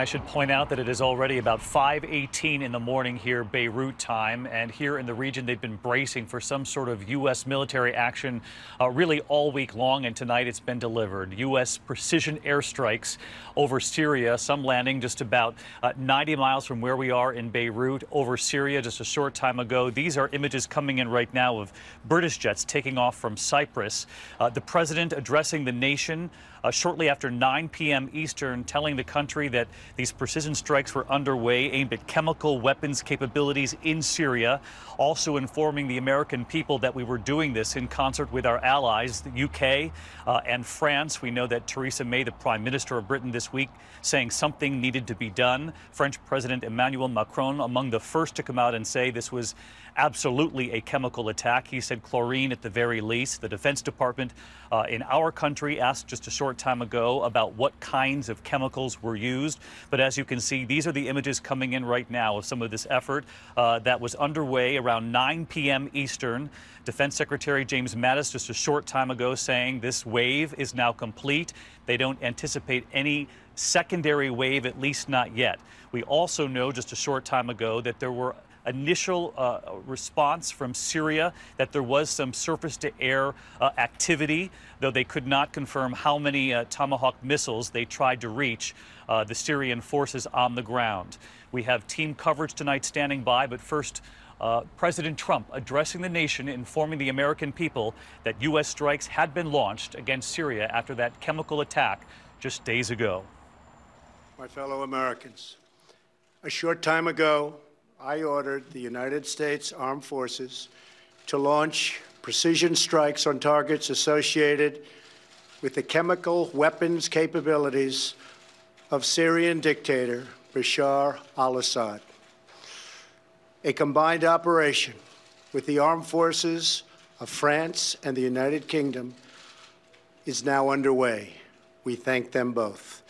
I should point out that it is already about 5:18 in the morning here, Beirut time, and here in the region they've been bracing for some sort of U.S. military action really all week long, and tonight it's been delivered. U.S. precision airstrikes over Syria, some landing just about 90 miles from where we are in Beirut, over Syria just a short time ago. These are images coming in right now of British jets taking off from Cyprus. The president addressing the nation shortly after 9 p.m. Eastern, telling the country that these precision strikes were underway aimed at chemical weapons capabilities in Syria, also informing the American people that we were doing this in concert with our allies, the UK and France. We know that Theresa May, the Prime Minister of Britain this week, saying something needed to be done. French President Emmanuel Macron among the first to come out and say this was absolutely a chemical attack. He said chlorine at the very least. The Defense Department in our country asked just a short time ago about what kinds of chemicals were used. But as you can see, these are the images coming in right now of some of this effort that was underway around 9 p.m. Eastern. Defense Secretary James Mattis just a short time ago saying this wave is now complete. They don't anticipate any secondary wave, at least not yet. We also know just a short time ago that there were initial response from Syria that there was some surface-to-air activity, though they could not confirm how many Tomahawk missiles they tried to reach the Syrian forces on the ground. We have team coverage tonight standing by, but first, President Trump addressing the nation, informing the American people that U.S. strikes had been launched against Syria after that chemical attack just days ago. My fellow Americans, a short time ago, I ordered the United States Armed Forces to launch precision strikes on targets associated with the chemical weapons capabilities of Syrian dictator Bashar al-Assad. A combined operation with the armed forces of France and the United Kingdom is now underway. We thank them both.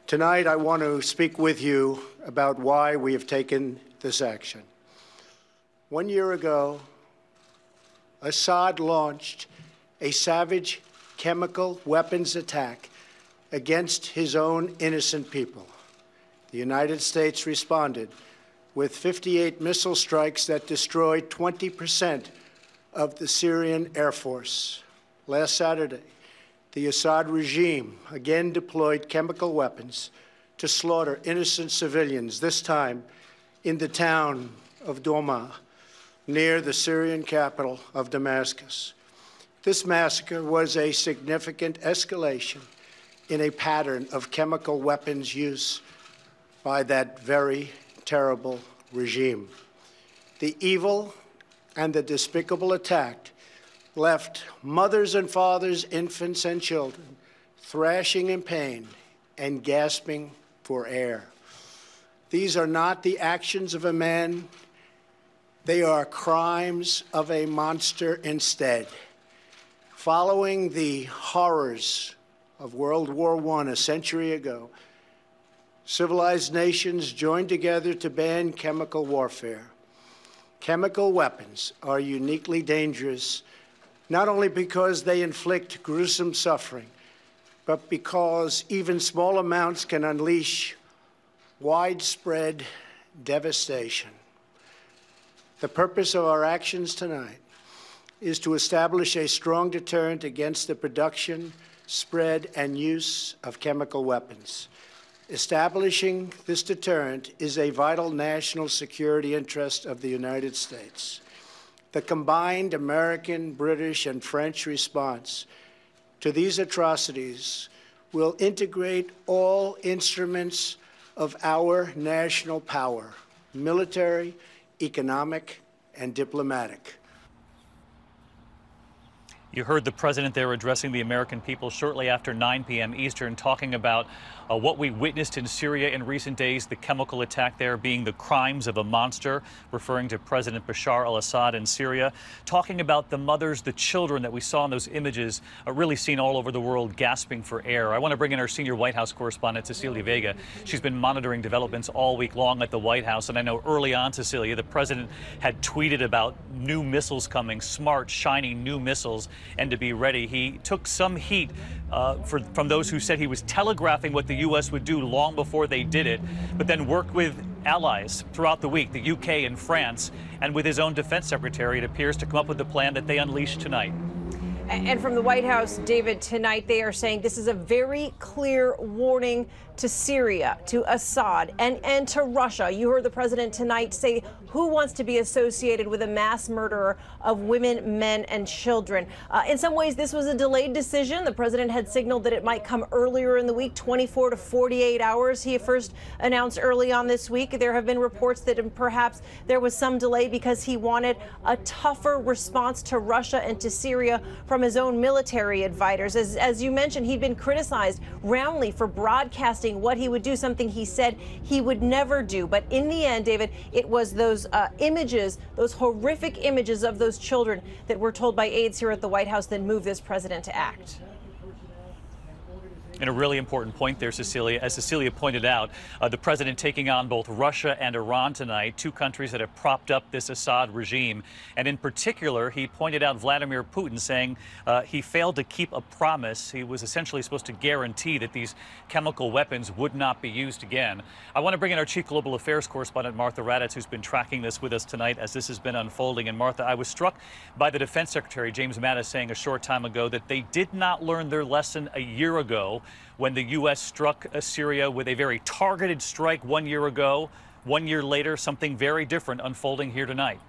Tonight, I want to speak with you about why we have taken this action. 1 year ago, Assad launched a savage chemical weapons attack against his own innocent people. The United States responded with 58 missile strikes that destroyed 20% of the Syrian Air Force. Last Saturday, the Assad regime again deployed chemical weapons to slaughter innocent civilians, this time in the town of Douma, near the Syrian capital of Damascus. This massacre was a significant escalation in a pattern of chemical weapons use by that very terrible regime. The evil and the despicable attack left mothers and fathers, infants and children thrashing in pain and gasping for air. These are not the actions of a man. They are crimes of a monster instead. Following the horrors of World War I a century ago, civilized nations joined together to ban chemical warfare. Chemical weapons are uniquely dangerous, not only because they inflict gruesome suffering, but because even small amounts can unleash widespread devastation. The purpose of our actions tonight is to establish a strong deterrent against the production, spread, and use of chemical weapons. Establishing this deterrent is a vital national security interest of the United States. The combined American, British, and French response to these atrocities will integrate all instruments of our national power, military, economic, and diplomatic. You heard the president there addressing the American people shortly after 9 p.m. Eastern, talking about what we witnessed in Syria in recent days, the chemical attack there being the crimes of a monster, referring to President Bashar al-Assad in Syria, talking about the mothers, the children that we saw in those images, really seen all over the world gasping for air. I want to bring in our senior White House correspondent, Cecilia Vega. She's been monitoring developments all week long at the White House, and I know early on, Cecilia, the president had tweeted about new missiles coming, smart, shiny new missiles, and to be ready. He took some heat from those who said he was telegraphing what the U.S. would do long before they did it, but then worked with allies throughout the week, the UK and France, and with his own defense secretary, it appears, to come up with the plan that they unleashed tonight. And from the White House, David, tonight they are saying this is a very clear warning to Syria, to Assad, and to Russia. You heard the president tonight say who wants to be associated with a mass murderer of women, men, and children. In some ways, this was a delayed decision. The president had signaled that it might come earlier in the week, 24 to 48 hours. He first announced early on this week. There have been reports that perhaps there was some delay because he wanted a tougher response to Russia and to Syria from his own military advisors. As you mentioned, he'd been criticized roundly for broadcasting what he would do, something he said he would never do. But in the end, David, it was those images, those horrific images of those children that were told by aides here at the White House that moved this president to act. And a really important point there, Cecilia. As Cecilia pointed out, the president taking on both Russia and Iran tonight, two countries that have propped up this Assad regime. And in particular, he pointed out Vladimir Putin, saying he failed to keep a promise. He was essentially supposed to guarantee that these chemical weapons would not be used again. I want to bring in our chief global affairs correspondent, Martha Raddatz, who's been tracking this with us tonight as this has been unfolding. And Martha, I was struck by the defense secretary, James Mattis, saying a short time ago that they did not learn their lesson a year ago when the U.S. struck Syria with a very targeted strike 1 year ago. 1 year later, something very different unfolding here tonight.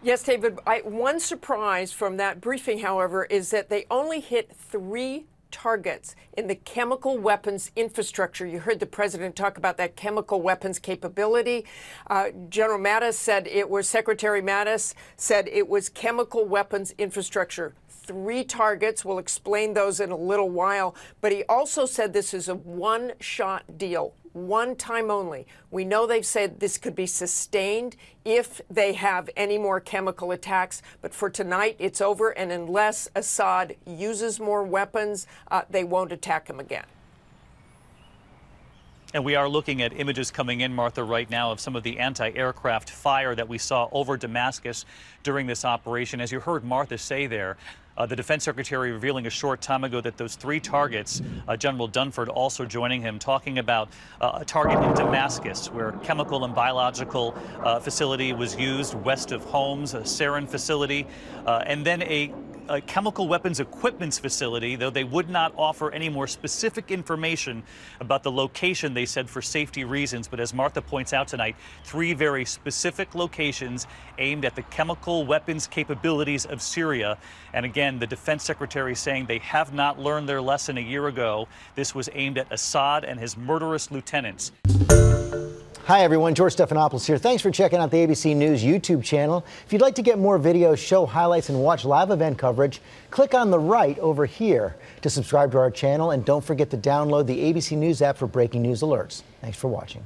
Yes, David. One surprise from that briefing, however, is that they only hit 3 targets in the chemical weapons infrastructure. You heard the president talk about that chemical weapons capability. General Mattis said it was, Secretary Mattis said it was chemical weapons infrastructure. 3 targets. We'll explain those in a little while. But he also said this is a one-shot deal, one time only. We know they've said this could be sustained if they have any more chemical attacks. But for tonight, it's over. And unless Assad uses more weapons, they won't attack him again. And we are looking at images coming in, Martha, right now of some of the anti-aircraft fire that we saw over Damascus during this operation. As you heard Martha say there, the defense secretary revealing a short time ago that those 3 targets, General Dunford also joining him, talking about a target in Damascus where chemical and biological facility was used west of Homs, a sarin facility, and then a chemical weapons equipment facility, though they would not offer any more specific information about the location, they said, for safety reasons. But as Martha points out tonight, 3 very specific locations aimed at the chemical weapons capabilities of Syria. And again, the defense secretary saying they have not learned their lesson a year ago. This was aimed at Assad and his murderous lieutenants. Hi, everyone. George Stephanopoulos here. Thanks for checking out the ABC News YouTube channel. If you'd like to get more videos, show highlights, and watch live event coverage, click on the right over here to subscribe to our channel. And don't forget to download the ABC News app for breaking news alerts. Thanks for watching.